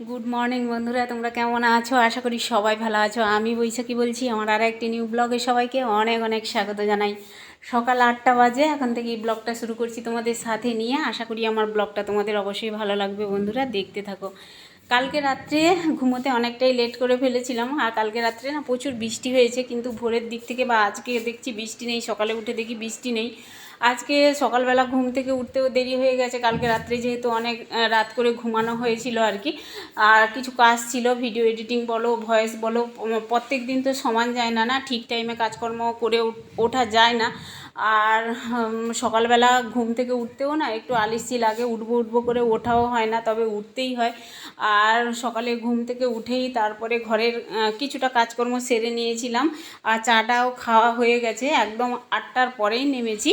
Good morning বন্ধুরা, তোমরা কেমন আছো? আশা করি সবাই ভালো আছো। আমি বৈশাখী বলছি। আমার আর একটি নিউ ব্লগে সবাইকে অনেক অনেক স্বাগত জানাই। সকাল 8টা বাজে, এখন থেকে এই ব্লগটা শুরু করছি তোমাদের সাথে নিয়ে। আশা করি আমার ব্লগটা তোমাদের অবশ্যই ভালো লাগবে। বন্ধুরা দেখতে থাকো। কালকে রাত্রে ঘুমোতে অনেকটাই লেট করে ফেলেছিলাম, আর কালকে রাত্রে না প্রচুর বৃষ্টি হয়েছে, কিন্তু ভোরের দিক থেকে বা আজকে দেখছি বৃষ্টি নেই। সকালে উঠে দেখি বৃষ্টি নেই। আজকে সকালবেলা ঘুম থেকে উঠতেও দেরি হয়ে গেছে, কালকে রাত্রে যেহেতু অনেক রাত করে ঘুমানো হয়েছিল আর কি। আর কিছু কাজ ছিল, ভিডিও এডিটিং বলো, ভয়েস বলো, প্রত্যেক দিন তো সমান যায় না, ঠিক টাইমে কাজকর্ম করে ওঠা যায় না। আর সকালবেলা ঘুম থেকে উঠতেও না একটু আলস্যি লাগে, উঠবো করে ওঠাও হয় না, তবে উঠতেই হয়। আর সকালে ঘুম থেকে উঠেই তারপরে ঘরের কিছুটা কাজকর্ম সেরে নিয়েছিলাম, আর চাটাও খাওয়া হয়ে গেছে। একদম 8টার পরেই নেমেছি।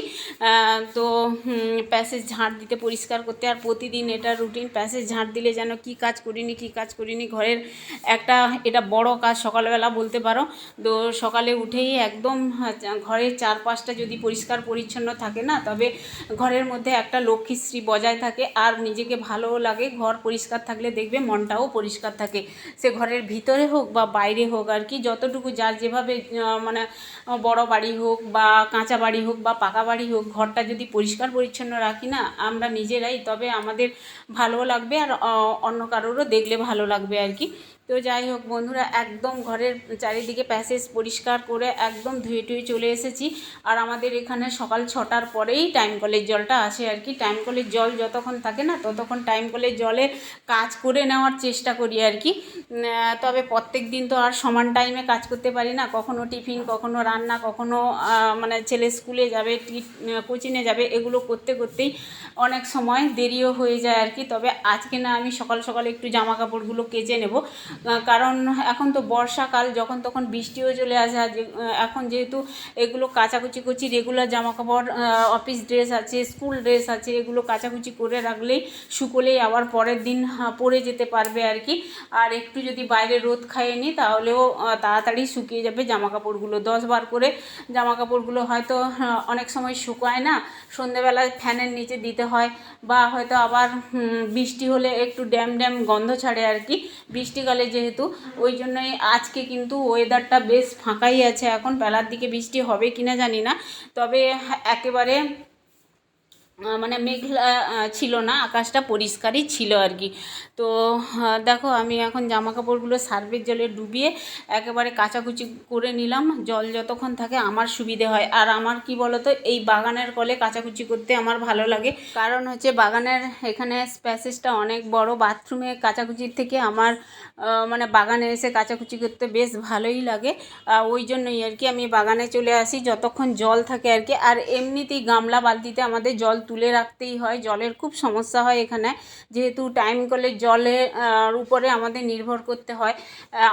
তো প্যাসেজ ঝাঁট দিতে, পরিষ্কার করতে, আর প্রতিদিন এটা রুটিন। প্যাসেজ ঝাঁট দিলে যেন কী কাজ করিনি ঘরের একটা, এটা বড় কাজ সকালবেলা বলতে পারো। তো সকালে উঠেই একদম ঘরের চারপাশটা যদি পরিষ্কার পরিচ্ছন্ন থাকে না, তবে ঘরের মধ্যে একটা লক্ষ্মীশ্রী বজায় থাকে, আর নিজেকে ভালোও লাগে। ঘর পরিষ্কার থাকলে দেখবে মনটাও পরিষ্কার থাকে, সে ঘরের ভিতরে হোক বা বাইরে হোক আর কি। যতটুকু যার যেভাবে মানে বড় বাড়ি হোক বা কাঁচা বাড়ি হোক বা পাকা বাড়ি হোক, ঘরটা যদি পরিষ্কার পরিচ্ছন্ন রাখি না আমরা নিজেরাই, তবে আমাদের ভালোও লাগবে, আর অন্য কারোরও দেখলে ভালো লাগবে আর কি। তো যাই হোক বন্ধুরা, একদম ঘরের চারিদিকে প্যাসেজ পরিষ্কার করে একদম ধুয়ে টুয়ে চলে এসেছি। আর আমাদের এখানে সকাল 6টার পরেই টাইম কলের জলটা আসে আর কি। টাইম কলের জল যতক্ষণ থাকে না ততক্ষণ টাইম কলের জলে কাজ করে নেওয়ার চেষ্টা করি আর কি। তবে প্রত্যেক দিন তো আর সমান টাইমে কাজ করতে পারি না, কখনো টিফিন, কখনো রান্না, কখনো মানে ছেলে স্কুলে যাবে, কোচিংয়ে যাবে, এগুলো করতে করতেই অনেক সময় দেরিও হয়ে যায় আর কি। তবে আজকে না আমি সকাল সকাল একটু জামা কাপড়গুলো কেচে নেব, কারণ এখন তো বর্ষাকাল, যখন তখন বৃষ্টিও চলে আসে। আর এখন যেহেতু এগুলো কাচাকুচি করছি, রেগুলার জামা কাপড়, অফিস ড্রেস আছে, স্কুল ড্রেস আছে, এগুলো কাচাকুচি করে রাখলেই শুকোলেই আবার পরের দিন পরে যেতে পারবে আর কি। আর একটু যদি বাইরে রোদ খাইয়ে নিই তাহলেও তাড়াতাড়ি শুকিয়ে যাবে জামা কাপড়গুলো। 10 বার করে জামা কাপড়গুলো হয়তো অনেক সময় শুকায় না, সন্ধেবেলায় ফ্যানের নিচে দিতে হয়, বা হয়তো আবার বৃষ্টি হলে একটু ড্যাম ড্যাম গন্ধ ছাড়ে আর কি, বৃষ্টিকালে যেহেতু। ওই জন্যই আজকে কিন্তু ওয়েদারটা বেশ ফাঁকাই আছে। এখন বেলার দিকে বৃষ্টি হবে কিনা জানি না, তবে একেবারে মানে মেঘলা ছিল না, আকাশটা পরিষ্কারই ছিল আর কি। তো দেখো আমি এখন জামা কাপড়গুলো সার্ফের জলে ডুবিয়ে একেবারে কাচাকুচি করে নিলাম। জল যতক্ষণ থাকে আমার সুবিধে হয়। আর আমার কি বলতো, এই বাগানের কলে কাচাকুচি করতে আমার ভালো লাগে, কারণ হচ্ছে বাগানের এখানে স্পেসেসটা অনেক বড়। বাথরুমে কাচাকুচির থেকে আমার মানে বাগানে এসে কাচাকুচি করতে বেশ ভালোই লাগে। ওই জন্যই আর কি আমি বাগানে চলে আসি যতক্ষণ জল থাকে আর কি। আর এমনিতেই গামলা বালতিতে আমাদের জল তুলে রাখতেই হয়, জলের খুব সমস্যা হয় এখানে, যেহেতু টাইম কলের জলের উপরে আমাদের নির্ভর করতে হয়।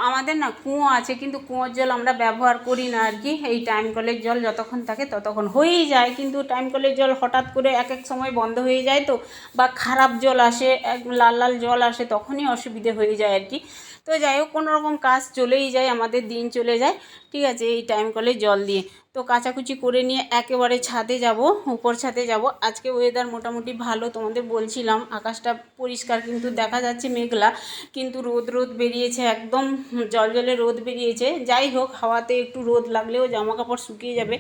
আমাদের না কুয়ো আছে, কিন্তু কুয়োর জল আমরা ব্যবহার করি না আর কি। এই টাইম কলের জল যতক্ষণ থাকে ততক্ষণ হয়েই যায়, কিন্তু টাইম কলের জল হঠাৎ করে এক এক সময় বন্ধ হয়ে যায়, তো বা খারাপ জল আসে, লাল লাল জল আসে, তখনই অসুবিধে হয়ে যায় আর কি। তো যাই হোক, কোনো রকম কাজ চলেই যায়, আমাদের দিন চলে যায়, ঠিক আছে, এই টাইম কলের জল দিয়ে। তো কাচাকুচি করে নিয়ে একেবারে ছাদে যাব, উপর ছাদে যাব। আজকে ওয়েদার মোটামুটি ভালো, তোমাদের বলছিলাম আকাশটা পরিষ্কার, কিন্তু দেখা যাচ্ছে মেঘলা, কিন্তু রোদ রোদ বেরিয়েছে, একদম জল জলে রোদ বেরিয়েছে। যাই হোক, হাওয়াতে একটু রোদ লাগলেও জামা কাপড় শুকিয়ে যাবে।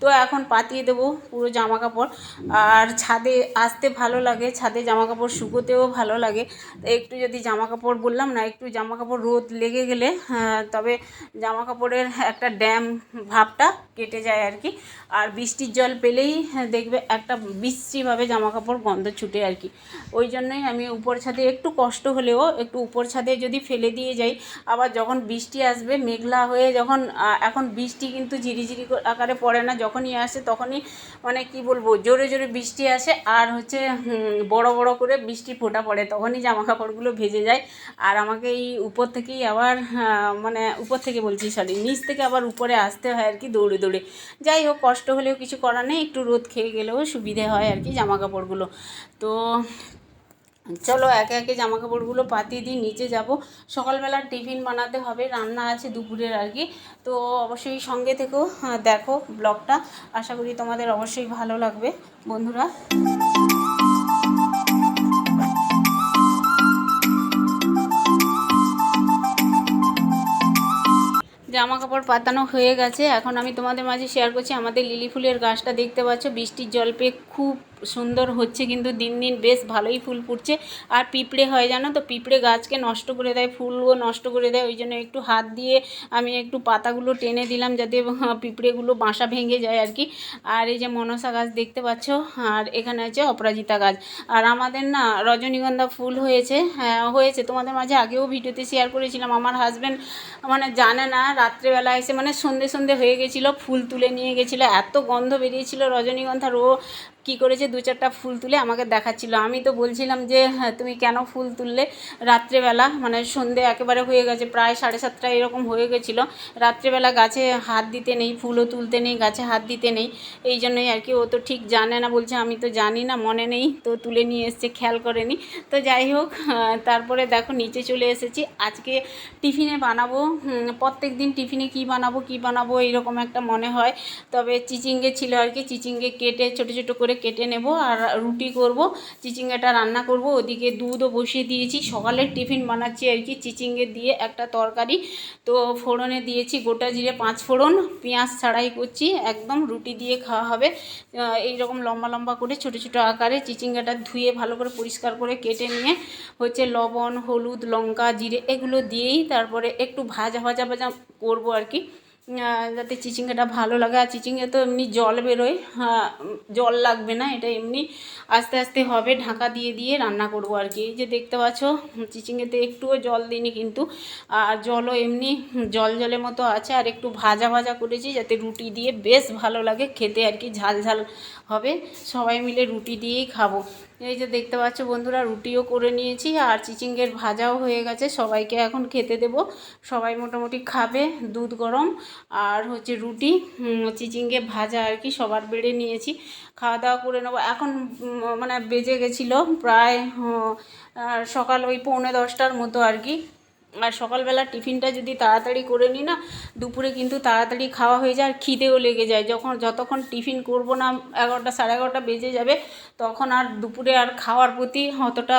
তো এখন পাতিয়ে দেবো পুরো জামা কাপড়। আর ছাদে আসতে ভালো লাগে, ছাদে জামা কাপড় শুকোতেও ভালো লাগে। একটু যদি জামা কাপড়, বললাম না, একটু জামা কাপড় রোদ লেগে গেলে তবে জামা কাপড়ের একটা ড্যাম ভাবটা কেটে যায় আর কি। আর বৃষ্টির জল পেলেই দেখবে একটা বিশ্রীভাবে জামা কাপড় গন্ধ ছুটে আর কি। ওই জন্যই আমি উপর ছাদে একটু কষ্ট হলেও একটু উপর ছাদে যদি ফেলে দিয়ে যাই, আবার যখন বৃষ্টি আসবে মেঘলা হয়ে, যখন এখন বৃষ্টি কিন্তু ঝিরিঝিরি আকারে পড়ে না, যখনই আসে তখনই মানে কি বলবো, জোরে জোরে বৃষ্টি আসে, আর হচ্ছে বড় বড় করে বৃষ্টি ফোঁটা পড়ে, তখনই জামা কাপড়গুলো ভেজে যায়। আর আমাকে এই উপর থেকেই আবার মানে উপর থেকে বলছি, সরি, নিচ থেকে আবার উপরে আসতে হয় আর কি, দৌড়ে দৌড়ে। যাই হোক, কষ্ট হলেও কিছু করার নেই, একটু রোদ খেয়ে গেলেও সুবিধে হয় আর কি জামা কাপড়গুলো। তো চলো একে একে জামা কাপড়গুলো পাতিয়ে দিই, নিচে যাব। সকালবেলা টিফিন বানাতে হবে, রান্না আছে দুপুরের আর কি। তো অবশ্যই সঙ্গে থেকেও দেখো ব্লগটা, আশা করি তোমাদের অবশ্যই ভালো লাগবে বন্ধুরা। জামা কাপড় পাতানো হয়ে গেছে। এখন আমি তোমাদের মাঝে শেয়ার করছি আমাদের লিলি ফুলের গাছটা দেখতে পাচ্ছ, বৃষ্টির জল পেয়ে খুব সুন্দর হচ্ছে, কিন্তু দিন দিন বেশ ভালোই ফুল ফুটছে। আর পিঁপড়ে হয় জানো তো, পিঁপড়ে গাছকে নষ্ট করে দেয়, ফুলও নষ্ট করে দেয়। ওই জন্য একটু হাত দিয়ে আমি একটু পাতাগুলো টেনে দিলাম যাতে পিঁপড়েগুলো বাসা ভেঙে যায় আর কি। আর এই যে মনসা গাছ দেখতে পাচ্ছ, আর এখানে আছে অপরাজিতা গাছ। আর আমাদের না রজনীগন্ধা ফুল হয়েছে, হ্যাঁ হয়েছে, তোমাদের মাঝে আগেও ভিডিওতে শেয়ার করেছিলাম। আমার হাজব্যান্ড মানে জানে না, রাত্রেবেলা এসে মানে সন্ধে সন্ধে হয়ে গেছিলো, ফুল তুলে নিয়ে গেছিলো, এত গন্ধ বেরিয়েছিল রজনীগন্ধার। ও কী করেছে, 2-4টা ফুল তুলে আমাকে দেখাচ্ছিলো। আমি তো বলছিলাম যে হ্যাঁ তুমি কেন ফুল তুললে রাত্রেবেলা, মানে সন্ধে একেবারে হয়ে গেছে, প্রায় 7:30 এরকম হয়ে গেছিলো। রাত্রেবেলা গাছে হাত দিতে নেই, ফুলও তুলতে নেই, গাছে হাত দিতে নেই, এই জন্যই আর কি। ও তো ঠিক জানে না, বলছে আমি তো জানি না, মনে নেই, তো তুলে নিয়ে এসছে, খেয়াল করেনি। তো যাই হোক, তারপরে দেখো নিচে চলে এসেছি। আজকে টিফিনে বানাবো, প্রত্যেক দিন টিফিনে কী বানাবো এইরকম একটা মনে হয়। তবে চিচিঙ্গে ছিল আর কি, চিচিঙ্গে কেটে ছোটো ছোটো করে কেটে নেব, আর রুটি করব, চিচিঙ্গাটা রান্না করব। ওদিকে দুধও বসিয়ে দিয়েছি, সকালের টিফিন বানাচ্ছি আর কি, চিচিঙ্গে দিয়ে একটা তরকারি। তো ফোড়নে দিয়েছি গোটা জিরে 5 ফোড়ন, পেঁয়াজ ছাড়াই করছি, একদম রুটি দিয়ে খাওয়া হবে। এই রকম লম্বা লম্বা করে ছোটো ছোটো আকারে চিচিঙ্গাটা ধুয়ে ভালো করে পরিষ্কার করে কেটে নিয়ে হচ্ছে লবণ, হলুদ, লঙ্কা, জিরে এগুলো দিয়েই তারপরে একটু ভাজা করবো আর কি, যাতে চিচিঙ্গাটা ভালো লাগে। আর চিচিঙ্গা তো এমনি জল বেরোয়, জল লাগবে না, এটা এমনি আস্তে আস্তে হবে, ঢাকা দিয়ে দিয়ে রান্না করব আর কি। এই যে দেখতে পাচ্ছ চিচিঙ্গাতে একটুও জল দিইনি কিন্তু, আর জলও এমনি জলের মতো আছে। আর একটু ভাজা করেছি যাতে রুটি দিয়ে বেশ ভালো লাগে খেতে আর কি, ঝাল ঝাল হবে, সবাই মিলে রুটি দিয়েই খাবো। এই যে দেখতে পাচ্ছ বন্ধুরা, রুটিও করে নিয়েছি আর চিচিঙ্গের ভাজাও হয়ে গেছে, সবাইকে এখন খেতে দেব। সবাই মোটামুটি খাবে, দুধ গরম আর হচ্ছে রুটি, চিচিঙ্গে ভাজা আর কি সবার বেড়ে নিয়েছি, খাওয়া দাওয়া করে নেবো। এখন মানে বেজে গেছিলো প্রায় সকাল ওই 9:45 মতো আর কি। আর সকালবেলা টিফিনটা যদি তাড়াতাড়ি করে নিই না, দুপুরে কিন্তু তাড়াতাড়ি খাওয়া হয়ে যায় আর খিদেও লেগে যায়। যতক্ষণ টিফিন করব না 11টা 11:30 বেজে যাবে, তখন আর দুপুরে আর খাওয়ার প্রতি অতটা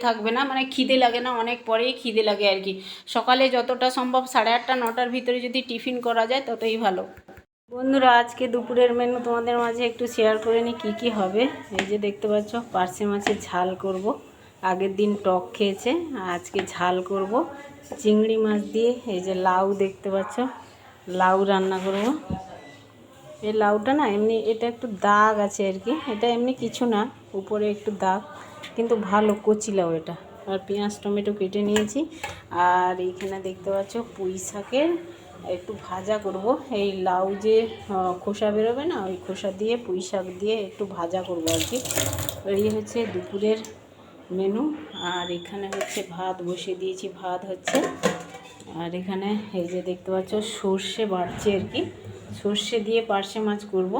থাকবে না, মানে খিদে লাগে না, অনেক পরেই খিদে লাগে আর কি। সকালে যতটা সম্ভব 8:30 9টার ভিতরে যদি টিফিন করা যায় ততই ভালো। বন্ধুরা আজকে দুপুরের মেনু তোমাদের মাঝে একটু শেয়ার করে নিই কী কী হবে। এই যে দেখতে পাচ্ছ পার্শে মাছের ঝাল করব, আগের দিন টক খেয়েছে, আজকে ঝাল করব চিংড়ি মাছ দিয়ে। এই যে লাউ দেখতে পাচ্ছ, লাউ রান্না করব। এই লাউটা না এমনি এটা একটু দাগ আছে আর কি, এটা এমনি কিছু না, উপরে একটু দাগ, কিন্তু ভালো কচি লাউ এটা। আর পেঁয়াজ টমেটো কেটে নিয়েছি। আর এইখানে দেখতে পাচ্ছ পুঁই শাকের একটু ভাজা করব। এই লাউ যে খোসা বেরোবে না, ওই খোসা দিয়ে পুঁই শাক দিয়ে একটু ভাজা করব আর কি। এই হচ্ছে দুপুরের মেনু। আর এখানে হচ্ছে ভাত বসিয়ে দিয়েছি, ভাত হচ্ছে। আর এখানে এই যে দেখতে পাচ্ছ সর্ষে বাড়ছে আর কি, সর্ষে দিয়ে পার্শে মাছ করব,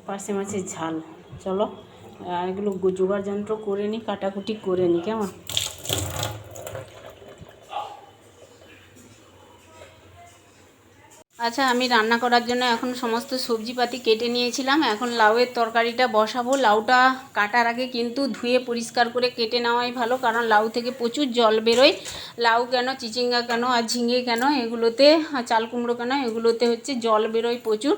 পার্শে মাছের ঝাল। চলো এগুলো জোগাড় যন্ত্র করে নিই, কাটাকুটি করে নিই, কেমন। আচ্ছা আমি রান্না করার জন্য এখন সমস্ত সবজিপাতি কেটে নিয়েছিলাম, এখন লাউয়ের তরকারিটা বসাবো। লাউটা কাটার আগে কিন্তু ধুয়ে পরিষ্কার করে কেটে নেওয়াই ভালো, কারণ লাউ থেকে প্রচুর জল বেরোয়। লাউ কেন, চিচিঙ্গা কেন, আর ঝিঙে কেন, এগুলোতে চাল কুমড়ো কেন, এগুলোতে হচ্ছে জল বেরোয় প্রচুর।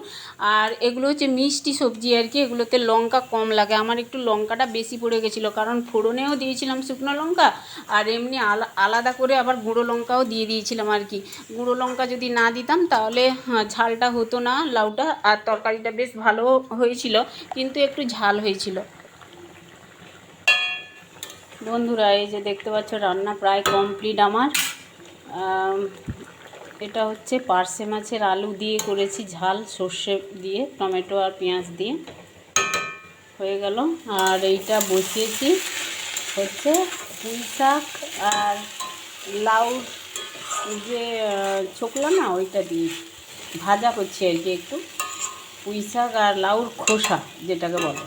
আর এগুলো হচ্ছে মিষ্টি সবজি আর কি, এগুলোতে লঙ্কা কম লাগে। আমার একটু লঙ্কাটা বেশি পড়ে গেছিলো, কারণ ফোড়নেও দিয়েছিলাম শুকনো লঙ্কা, আর এমনি আলাদা করে আবার গুঁড়ো লঙ্কাও দিয়ে দিয়েছিলাম আর কি। গুঁড়ো লঙ্কা যদি না দিতাম তাহলে ঝালটা হতো না লাউটা, আর তরকারিটা বেশ ভালো হয়েছিল, কিন্তু একটু ঝাল হয়েছিল। বন্ধুরা এই যে দেখতে পাচ্ছ রান্না প্রায় কমপ্লিট আমার। এটা হচ্ছে পার্শে মাছের আলু দিয়ে করেছি ঝাল, সর্ষে দিয়ে, টমেটো আর পেঁয়াজ দিয়ে হয়ে গেল। আর এইটা বসিয়েছি হচ্ছে পুঁই শাক আর লাউ যে ছোকলা না, ওইটা দিয়ে ভাজা করছি আর কি, একটু পুঁই শাক আর লাউর খোসা যেটাকে বলে।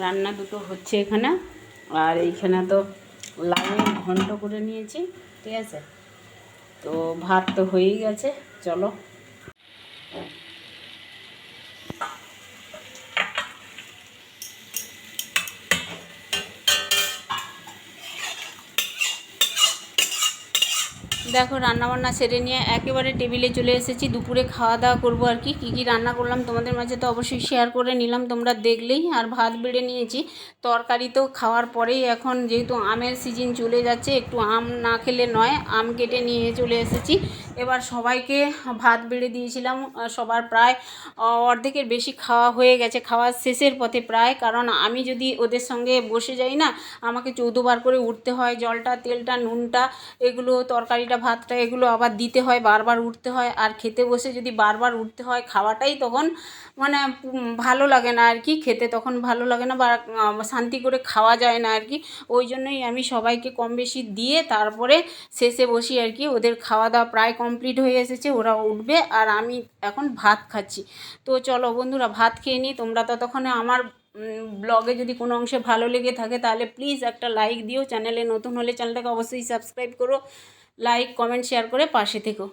রান্না দুটো হচ্ছে এখানে। আর এইখানে তো লাউয়ের ঘন্ট করে নিয়েছি, ঠিক আছে। তো ভাত তো হয়েই গেছে, চলো। দেখো রান্নাবান্না সেরে নিয়ে একেবারে টেবিলে চলে এসেছি, দুপুরে খাওয়া দাওয়া করবো আর কি। কী কী রান্না করলাম তোমাদের মাঝে তো অবশ্যই শেয়ার করে নিলাম, তোমরা দেখলেই। আর ভাত বেড়ে নিয়েছি, তরকারি তো খাওয়ার পরেই, এখন যেহেতু আমের সিজন চলে যাচ্ছে, একটু আম না খেলে নয়, আম কেটে নিয়ে চলে এসেছি। এবার সবাইকে ভাত বেড়ে দিয়েছিলাম, সবার প্রায় অর্ধেকের বেশি খাওয়া হয়ে গেছে, খাওয়ার শেষের পথে প্রায়। কারণ আমি যদি ওদের সঙ্গে বসে যাই না, আমাকে 14 বার করে উঠতে হয়, জলটা তেলটা নুনটা এগুলো তরকারিটা ভাতটা এগুলো আবার দিতে হয়, বারবার উঠতে হয়। আর খেতে বসে যদি বারবার উঠতে হয়, খাওয়াটাই তখন মানে ভালো লাগে না আর কি, খেতে তখন ভালো লাগে না বা শান্তি করে খাওয়া যায় না আর কি। ওই জন্যই আমি সবাইকে কম বেশি দিয়ে তারপরে শেষে বসি আর কি। ওদের খাওয়া দাওয়া প্রায় কমপ্লিট হয়ে এসেছে, ওরা উঠবে আর আমি এখন ভাত খাচ্ছি। তো চলো বন্ধুরা ভাত খেয়ে নিই। তোমরা ততক্ষণে আমার ব্লগে যদি কোনো অংশে ভালো লেগে থাকে তাহলে প্লিজ একটা লাইক দিও, চ্যানেলে নতুন হলে চ্যানেলটাকে অবশ্যই সাবস্ক্রাইব করো, লাইক কমেন্ট শেয়ার করে পাশে থেকো।